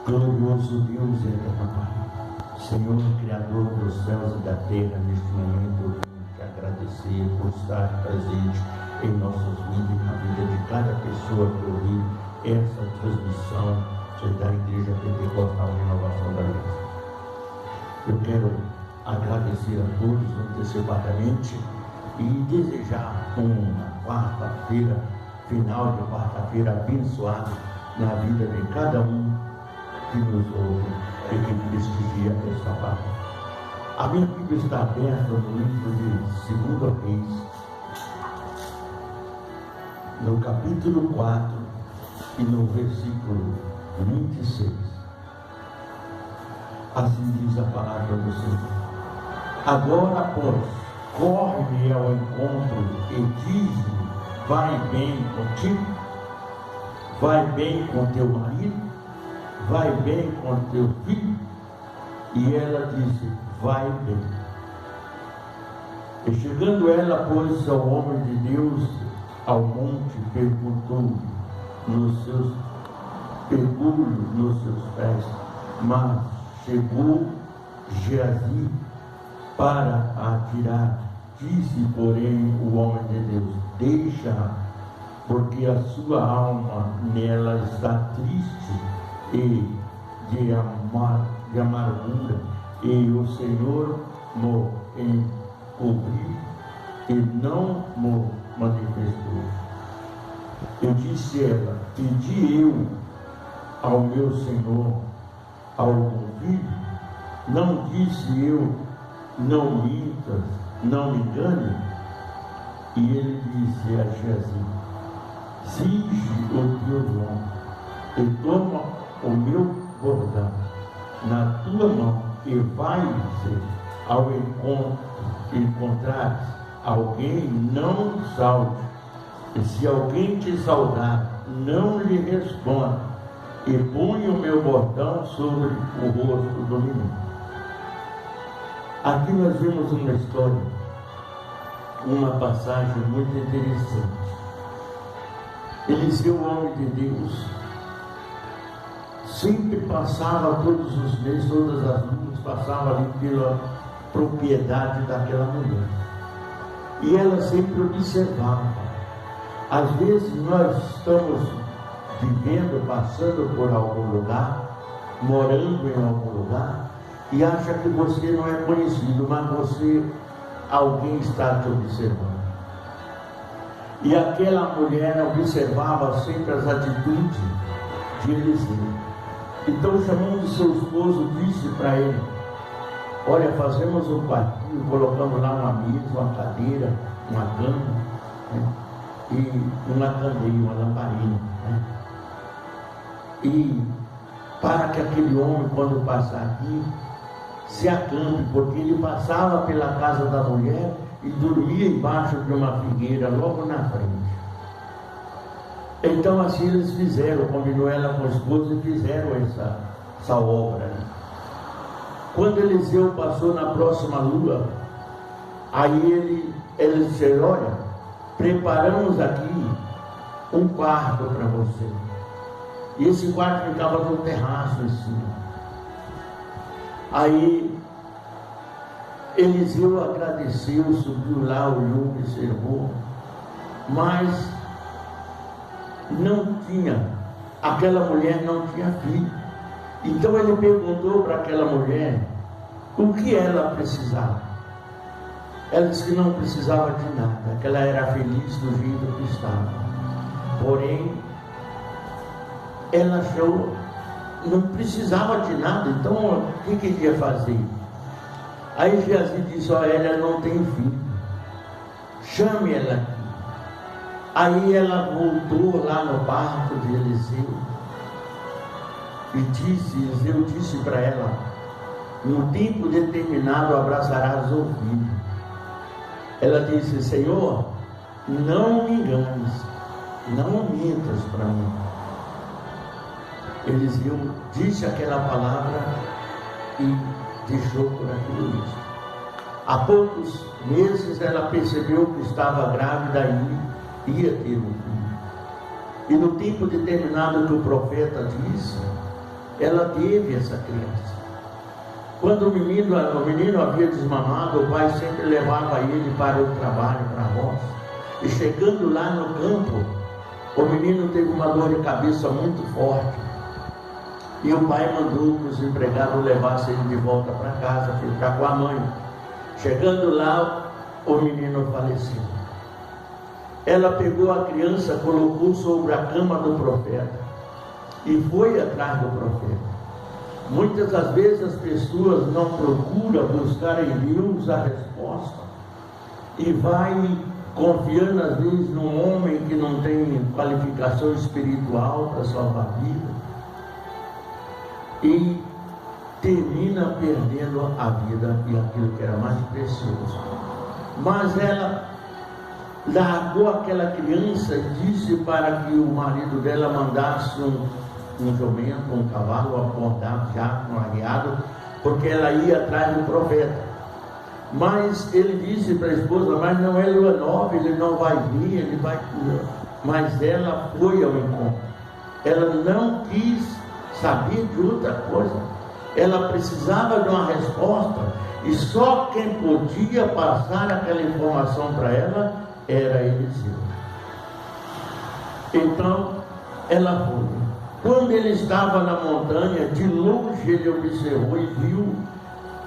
Glorioso Deus e eterno Pai, Senhor, Criador dos céus e da terra, neste momento eu venho te agradecer por estar presente em nossas vidas e na vida de cada pessoa que ouviu essa transmissão da Igreja Pentecostal Renovação da Aliança. Eu quero agradecer a todos antecipadamente e desejar uma quarta-feira, final de quarta-feira abençoada na vida de cada um que nos ouve e que prestigia esta palavra. A minha Bíblia está aberta no livro de 2 Reis, no capítulo 4 e no versículo 26. Assim diz a palavra do Senhor. Agora, pois, corre-me ao encontro e diz-me: vai bem contigo? Vai bem com teu marido? Vai bem com teu filho? E ela disse: vai bem. E chegando ela, pôs ao homem de Deus ao monte, perguntou pegou-lhe nos seus pés, mas chegou Geazi para a tirar. Disse, porém, o homem de Deus: deixa, porque a sua alma nela está triste e de amargura, e o Senhor me encobriu e não me manifestou. Eu disse ela: pedi eu ao meu Senhor algum filho? Não disse eu: não mintas, não me engane? E ele disse a Geazi: cinge o teu lomo e toma o meu bordão na tua mão e vai-se ao encontro. Encontrares alguém, não saúde, e se alguém te saudar, não lhe responda, e põe o meu bordão sobre o rosto do menino. Aqui nós vemos uma história, uma passagem muito interessante. Eliseu, o homem de Deus, sempre passava todos os meses, todas as luas, passava ali pela propriedade daquela mulher. E ela sempre observava. Às vezes nós estamos vivendo, passando por algum lugar, morando em algum lugar, e acha que você não é conhecido, mas alguém está te observando. E aquela mulher observava sempre as atitudes de Eliseu. Então, chamando seu esposo, disse para ele: olha, fazemos um quartinho, colocamos lá uma mesa, uma cadeira, uma cama, né? E uma candeia, uma lamparina, né? E para que aquele homem, quando passar aqui, se acampe, porque ele passava pela casa da mulher e dormia embaixo de uma figueira logo na frente. Então assim eles fizeram, combinou ela com o esposo e fizeram essa obra, né? Quando Eliseu passou na próxima lua, aí ele disse: olha, preparamos aqui um quarto para você. E esse quarto ficava no terraço em cima. Aí Eliseu agradeceu, subiu lá, olhou, observou, mas aquela mulher não tinha filho. Então ele perguntou para aquela mulher o que ela precisava. Ela disse que não precisava de nada, que ela era feliz do jeito que estava. Porém, ela achou, não precisava de nada, então o que ia fazer? Aí Geazi disse: olha, ela não tem filho, chame ela aqui. Aí ela voltou lá no quarto de Eliseu e Eliseu disse para ela: no tempo determinado abraçarás o filho. Ela disse: Senhor, não me enganes, não mintas para mim. Eliseu disse aquela palavra e deixou por aquilo mesmo. Há poucos meses ela percebeu que estava grávida e ia ter um filho. E no tempo determinado que o profeta disse, ela teve essa criança. Quando o menino havia desmamado, o pai sempre levava ele para o trabalho, para a roça. E chegando lá no campo, o menino teve uma dor de cabeça muito forte. E o pai mandou que os empregados levassem ele de volta para casa, ficar com a mãe. Chegando lá, o menino faleceu. Ela pegou a criança, colocou sobre a cama do profeta e foi atrás do profeta. Muitas das vezes as pessoas não procuram buscar em Deus a resposta e vai confiando às vezes num homem que não tem qualificação espiritual para salvar a vida e termina perdendo a vida e aquilo que era mais precioso. Mas ela largou aquela criança e disse para que o marido dela mandasse um jumento, um cavalo apontado já com arriado, porque ela ia atrás do profeta. Mas ele disse para a esposa: mas não é lua nova, ele não vai vir, ele vai. Mas ela foi ao encontro. Ela não quis saber de outra coisa. Ela precisava de uma resposta e só quem podia passar aquela informação para ela era Eliseu. Então ela foi. Quando ele estava na montanha, de longe ele observou e viu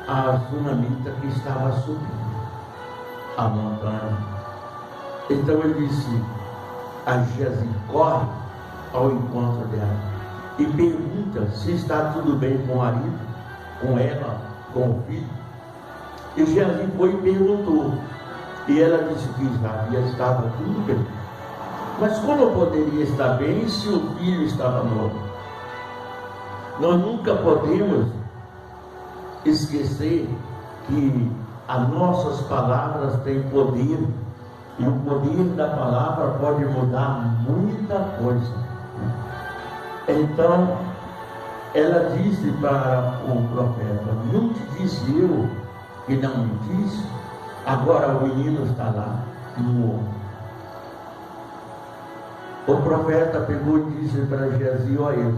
a sunamita que estava subindo a montanha. Então ele disse a Geazi: corre ao encontro dela e pergunta se está tudo bem com o marido, com ela, com o filho. E Geazi foi e perguntou, e ela disse que já estava tudo bem. Mas como poderia estar bem se o filho estava morto? Nós nunca podemos esquecer que as nossas palavras têm poder, e o poder da palavra pode mudar muita coisa. Então ela disse para o profeta: não te disse eu que não me disse? Agora o menino está lá, morto. O profeta pegou e disse para Geazi: olha,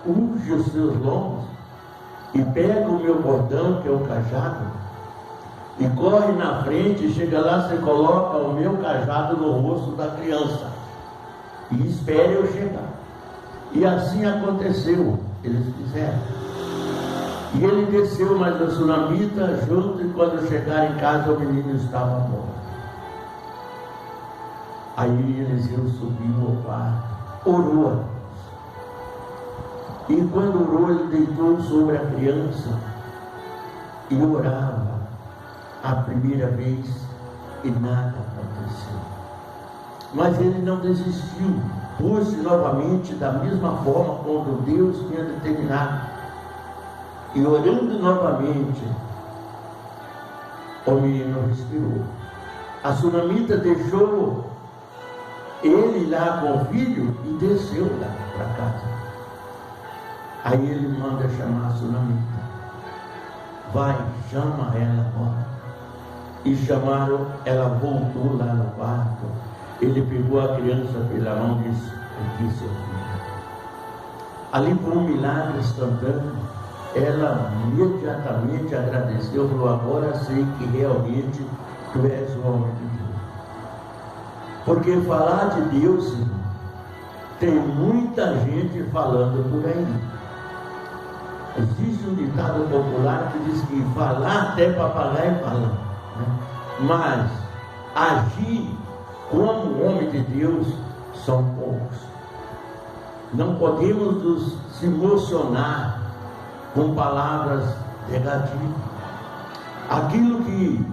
unge os seus lombos e pega o meu bordão, que é o cajado, e corre na frente, e chega lá, você coloca o meu cajado no rosto da criança e espere eu chegar. E assim aconteceu, eles fizeram. E ele desceu mais a sunamita junto, e quando chegaram em casa o menino estava morto. Aí Eliseu subiu ao quarto, orou a Deus. E quando orou, ele deitou sobre a criança e orava a primeira vez e nada aconteceu. Mas ele não desistiu, pôs-se novamente da mesma forma como Deus tinha determinado. E orando novamente, o menino respirou. A sunamita deixou ele lá com o filho e desceu lá para casa. Aí ele manda chamar a sunamita: vai, chama ela agora. E chamaram, ela voltou lá no quarto. Ele pegou a criança pela mão e disse: aqui seu filho. Ali foi um milagre instantâneo. Ela imediatamente agradeceu, falou: agora sei que realmente tu és o homem de Deus. Porque falar de Deus, tem muita gente falando por aí. Existe um ditado popular que diz que falar até papagaio fala, né? Mas agir como homem de Deus são poucos. Não podemos se emocionar com palavras negativas. Aquilo que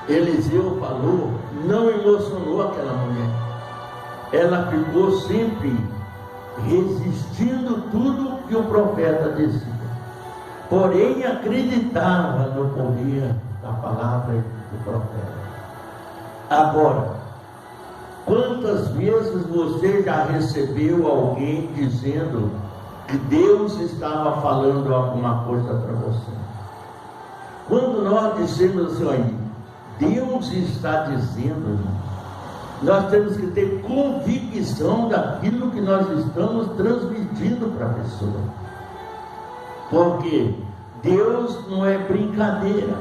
Eliseu falou não emocionou aquela mulher. Ela ficou sempre resistindo tudo que o profeta dizia, porém acreditava no poder da palavra do profeta. Agora, quantas vezes você já recebeu alguém dizendo que Deus estava falando alguma coisa para você? Quando nós dissemos assim, aí, Deus está dizendo, nós temos que ter convicção daquilo que nós estamos transmitindo para a pessoa. Porque Deus não é brincadeira.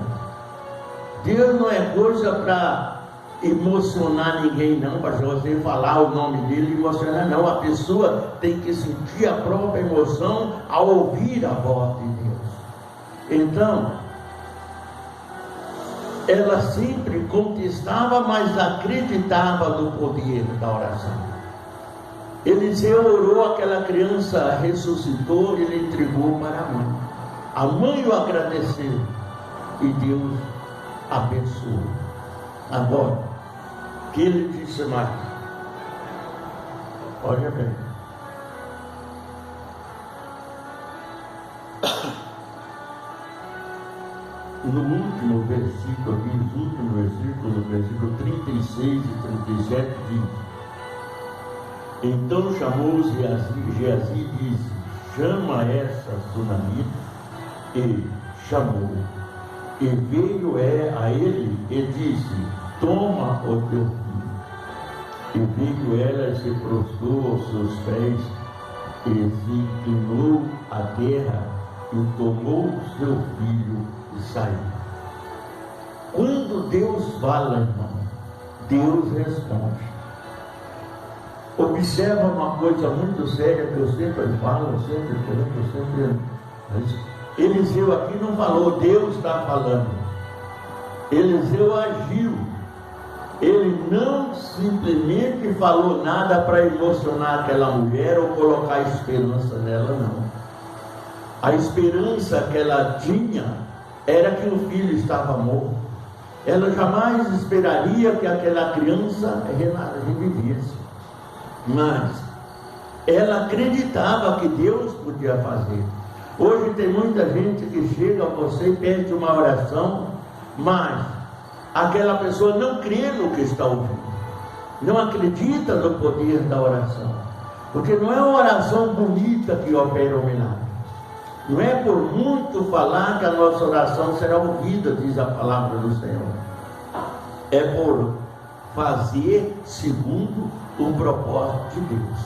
Deus não é coisa para emocionar ninguém, não, para você falar o nome dele e emocionar, não. A pessoa tem que sentir a própria emoção ao ouvir a voz de Deus. Então, ela sempre contestava, mas acreditava no poder da oração. Eliseu orou, aquela criança ressuscitou, ele entregou para a mãe. A mãe o agradeceu e Deus abençoou. Agora, o que ele disse mais? Olha bem. No último versículo aqui, no versículo 36 e 37 diz: então chamou Geazi e disse: chama essa sunamita. E chamou. E veio a ele e disse: toma o teu filho. E veio ela e se prostrou aos seus pés e se inclinou à terra e tomou o seu filho e saiu. Quando Deus fala, irmão, Deus responde. Observa uma coisa muito séria que eu sempre falo, Eliseu aqui não falou, Deus está falando. Eliseu agiu. Ele não simplesmente falou nada para emocionar aquela mulher ou colocar esperança nela, não. A esperança que ela tinha era que o filho estava morto. Ela jamais esperaria que aquela criança revivesse. Mas ela acreditava que Deus podia fazer. Hoje tem muita gente que chega a você e pede uma oração, mas aquela pessoa não crê no que está ouvindo, não acredita no poder da oração, porque não é uma oração bonita que opera o milagre. Não é por muito falar que a nossa oração será ouvida, diz a palavra do Senhor. É por fazer segundo o propósito de Deus.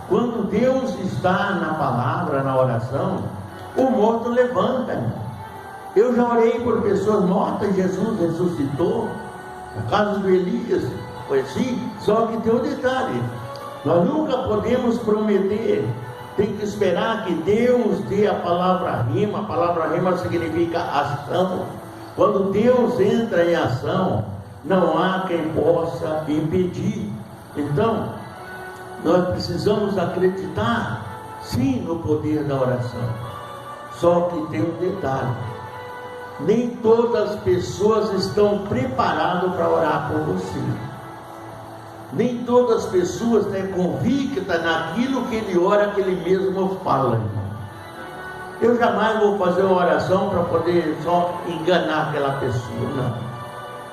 Quando Deus está na palavra, na oração, o morto levanta, irmão. Eu já orei por pessoas mortas, Jesus ressuscitou. No caso do Elias, foi assim. Só que tem um detalhe: nós nunca podemos prometer. Tem que esperar que Deus dê a palavra rima. A palavra rima significa ação. Quando Deus entra em ação, não há quem possa impedir. Então, nós precisamos acreditar, sim, no poder da oração. Só que tem um detalhe: nem todas as pessoas estão preparadas para orar por você. Nem todas as pessoas têm convicta naquilo que ele ora, que ele mesmo fala, irmão. Eu jamais vou fazer uma oração para poder só enganar aquela pessoa, não.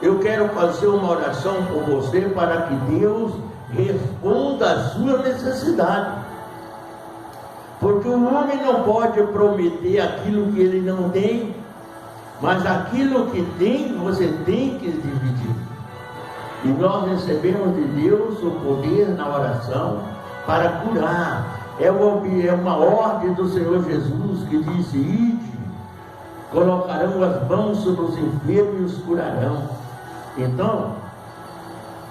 Eu quero fazer uma oração por você para que Deus responda a sua necessidade. Porque o homem não pode prometer aquilo que ele não tem, mas aquilo que tem, você tem que dividir. E nós recebemos de Deus o poder na oração para curar. É uma ordem do Senhor Jesus que disse: ide, colocarão as mãos sobre os enfermos e os curarão. Então,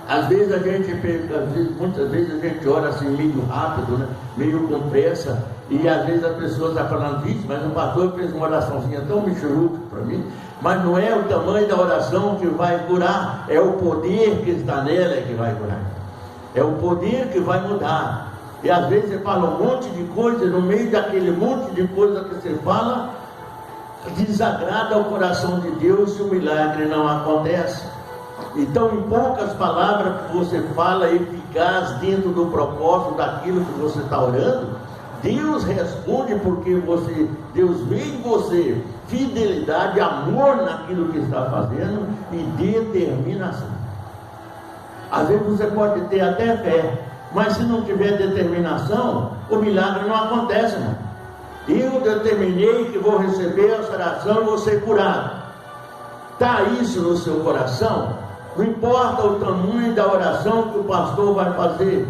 às vezes muitas vezes a gente ora assim meio rápido, né? Meio com pressa, e às vezes as pessoas estão falando isso, mas o pastor fez uma oraçãozinha tão michuruca para mim. Mas não é o tamanho da oração que vai curar, é o poder que está nela que vai curar. É o poder que vai mudar. E às vezes você fala um monte de coisa, no meio daquele monte de coisa que você fala, desagrada o coração de Deus e o milagre não acontece. Então, em poucas palavras que você fala eficaz dentro do propósito daquilo que você está orando, Deus responde, porque Deus vê em você fidelidade, amor naquilo que está fazendo e determinação. Às vezes você pode ter até fé, mas se não tiver determinação, o milagre não acontece, irmão. Eu determinei que vou receber essa oração e vou ser curado. Está isso no seu coração? Não importa o tamanho da oração que o pastor vai fazer,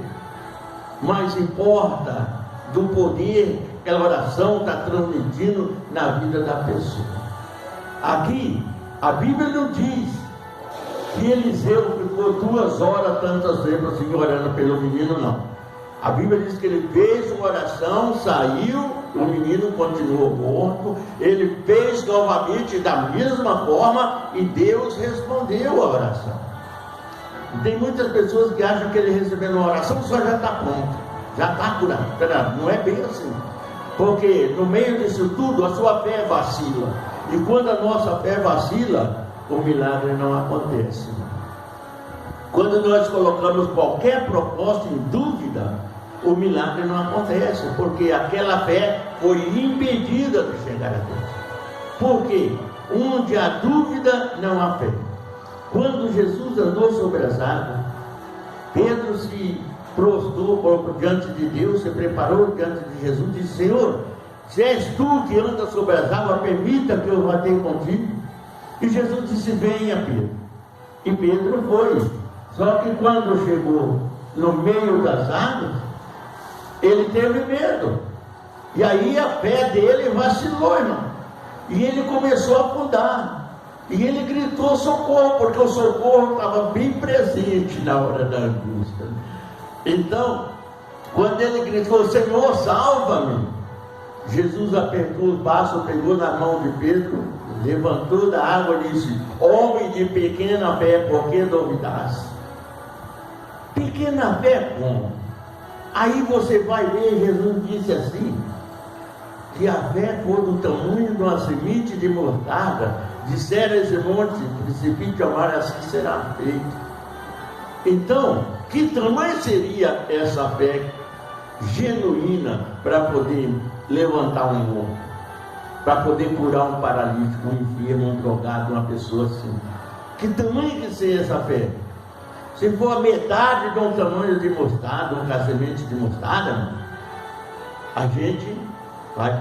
mas importa do poder aquela oração está transmitindo na vida da pessoa. Aqui, a Bíblia não diz que Eliseu ficou 2 horas tantas vezes assim, orando pelo menino, não. A Bíblia diz que ele fez uma oração, saiu, o menino continuou morto, ele fez novamente da mesma forma e Deus respondeu a oração. E tem muitas pessoas que acham que ele recebendo uma oração só já está pronto, já está curado. Não é bem assim, porque no meio disso tudo a sua fé vacila, e quando a nossa fé vacila, o milagre não acontece. Quando nós colocamos qualquer propósito em dúvida, o milagre não acontece, porque aquela fé foi impedida de chegar a Deus. Porque onde há dúvida, não há fé. Quando Jesus andou sobre as águas, Pedro se prostrou diante de Deus, se preparou diante de Jesus e disse: Senhor, se és tu que anda sobre as águas, permita que eu vá ter contigo. E Jesus disse: venha, Pedro. E Pedro foi. Só que quando chegou no meio das águas, ele teve medo, e aí a fé dele vacilou, irmão, e ele começou a afundar, e ele gritou socorro, porque o socorro estava bem presente na hora da angústia. Então, quando ele gritou: Senhor, salva-me, Jesus apertou o braço, pegou na mão de Pedro, levantou da água e disse: homem de pequena fé, por que duvidaste? Pequena fé como? Aí você vai ver, Jesus disse assim, que a fé for do tamanho de uma semente de mostarda, disser esse monte, precipite ao mar, assim será feito. Então, que tamanho seria essa fé genuína para poder levantar um morto, para poder curar um paralítico, um enfermo, um drogado, uma pessoa assim? Que tamanho que seja essa fé? Se for a metade de um tamanho de mostarda, uma semente de mostarda, a gente,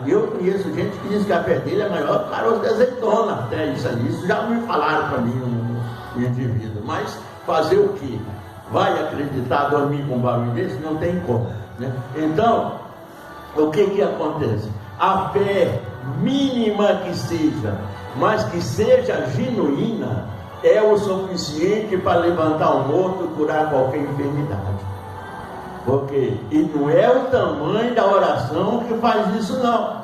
eu conheço gente que diz que a fé dele é maior que o caroço de azeitona, até isso já me falaram para mim um indivíduo, mas fazer o que? Vai acreditar, dormir com um barulho desse? Não tem como, né? Então, o que acontece? A fé mínima que seja, mas que seja genuína, é o suficiente para levantar um morto e curar qualquer enfermidade. Porque, e não é o tamanho da oração que faz isso, não.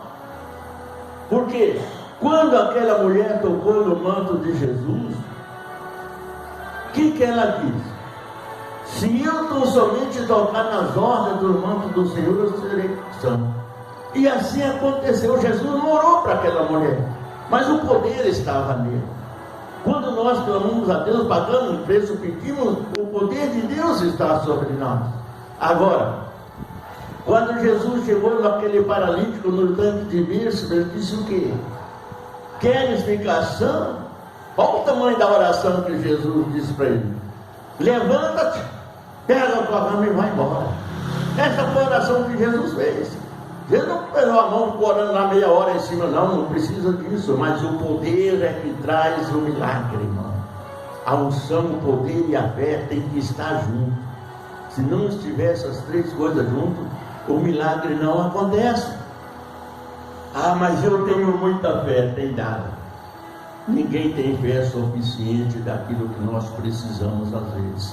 Porque quando aquela mulher tocou no manto de Jesus, o que ela disse? Se eu tão somente tocar nas ordens do manto do Senhor, eu serei são. E assim aconteceu. Jesus não orou para aquela mulher, mas o poder estava nele. Quando nós clamamos a Deus, pagamos o preço, pedimos, o poder de Deus está sobre nós. Agora, quando Jesus chegou naquele paralítico no tanque de berço, ele disse o quê? Queres ficar sã? Olha o tamanho da oração que Jesus disse para ele: levanta-te, pega a tua cama e vai embora. Essa foi a oração que Jesus fez. Jesus não pegou a mão, ficou orando lá meia hora em cima, não precisa disso, mas o poder é que traz o milagre, irmão. A unção, o poder e a fé tem que estar junto. Se não estiver essas três coisas junto, o milagre não acontece. Ah, mas eu tenho muita fé, tem nada. Ninguém tem fé suficiente daquilo que nós precisamos às vezes.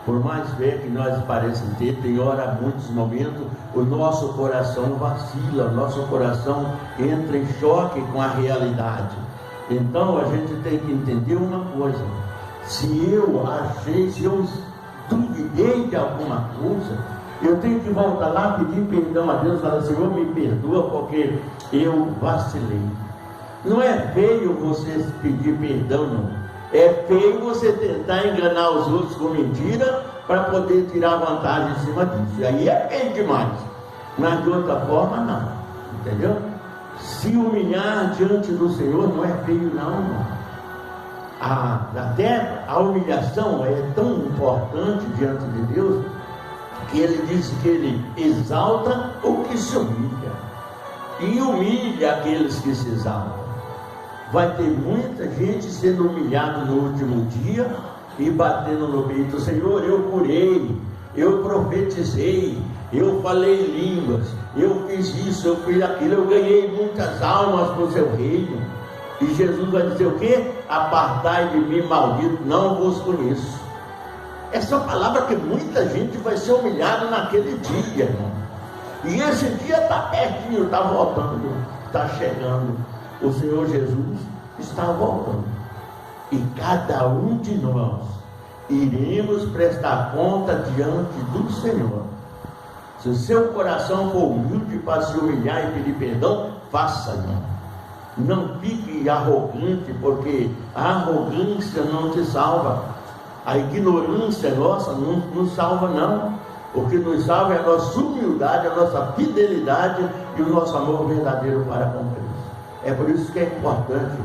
Por mais fé que nós parecemos ter, tem hora, muitos momentos, o nosso coração vacila, o nosso coração entra em choque com a realidade. Então a gente tem que entender uma coisa: se eu duvidei de alguma coisa, eu tenho que voltar lá, pedir perdão a Deus, falar: Senhor, me perdoa porque eu vacilei. Não é feio você pedir perdão, não. É feio você tentar enganar os outros com mentira para poder tirar vantagem em cima disso. E aí é feio demais. Mas de outra forma, não. Entendeu? Se humilhar diante do Senhor não é feio, não. Até a humilhação é tão importante diante de Deus que ele diz que ele exalta o que se humilha e humilha aqueles que se exaltam. Vai ter muita gente sendo humilhada no último dia e batendo no peito: Senhor, eu curei, eu profetizei, eu falei línguas, eu fiz isso, eu fiz aquilo, eu ganhei muitas almas para o seu reino. E Jesus vai dizer o quê? Apartai de mim, maldito, não vos conheço. Essa é uma palavra que muita gente vai ser humilhada naquele dia, irmão. E esse dia está pertinho, está voltando, está chegando. O Senhor Jesus está voltando. E cada um de nós iremos prestar conta diante do Senhor. Se o seu coração for humilde para se humilhar e pedir perdão, faça, irmão. Não fique arrogante, porque a arrogância não te salva. A ignorância nossa não nos salva, não. O que nos salva é a nossa humildade, a nossa fidelidade e o nosso amor verdadeiro para com Cristo. É por isso que é importante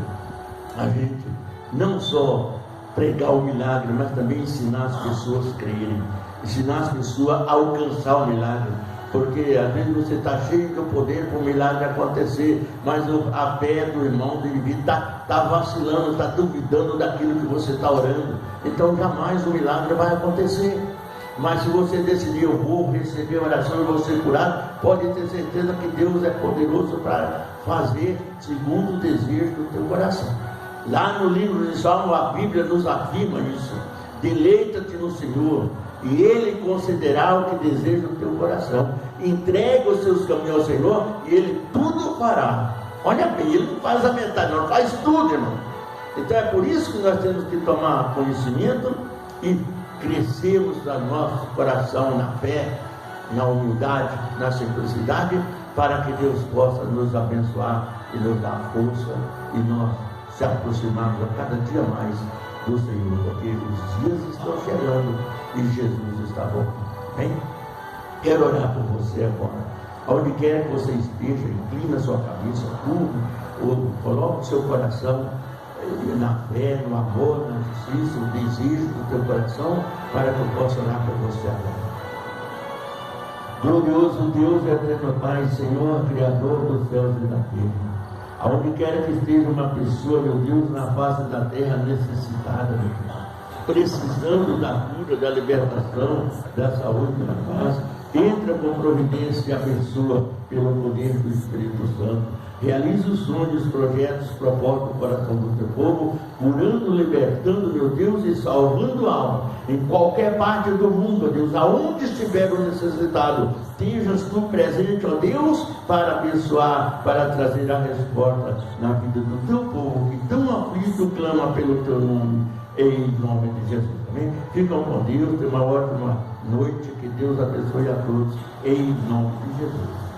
a gente não só pregar o milagre, mas também ensinar as pessoas a crerem, ensinar as pessoas a alcançar o milagre. Porque às vezes você está cheio do poder para o milagre acontecer, mas a fé do irmão do indivíduo está vacilando, está duvidando daquilo que você está orando. Então jamais o milagre vai acontecer. Mas se você decidir, eu vou receber a oração e vou ser curado, pode ter certeza que Deus é poderoso para fazer segundo o desejo do teu coração. Lá no livro de Salmo, a Bíblia nos afirma isso: deleita-te no Senhor e Ele concederá o que deseja o teu coração. Entrega os seus caminhos ao Senhor e Ele tudo fará. Olha bem, Ele não faz a metade, não, faz tudo, irmão. Então é por isso que nós temos que tomar conhecimento e crescermos no nosso coração na fé, na humildade, na simplicidade, para que Deus possa nos abençoar e nos dar força e nós se aproximarmos a cada dia mais do Senhor, porque os dias estão chegando e Jesus está voltando. Bem, quero orar por você agora. Aonde quer que você esteja, inclina a sua cabeça, ou coloque o seu coração na fé, no amor, na justiça, o desejo do teu coração, para que eu possa orar por você agora. Glorioso Deus, eterno Pai, Senhor, Criador dos céus e da terra. Aonde quer que esteja uma pessoa, meu Deus, na face da terra necessitada, meu Deus, precisando da cura, da libertação, da saúde, da paz, entra com providência e abençoa pelo poder do Espírito Santo. Realiza os sonhos, projetos, propósitos do coração do teu povo, curando, libertando, meu Deus, e salvando a alma em qualquer parte do mundo, ó Deus, aonde estiver o necessitado, estejas tu presente, ó Deus, para abençoar, para trazer a resposta na vida do teu povo, que tão aflito clama pelo teu nome, em nome de Jesus. Amém? Ficam com Deus, tenham uma ótima noite, que Deus abençoe a todos, em nome de Jesus.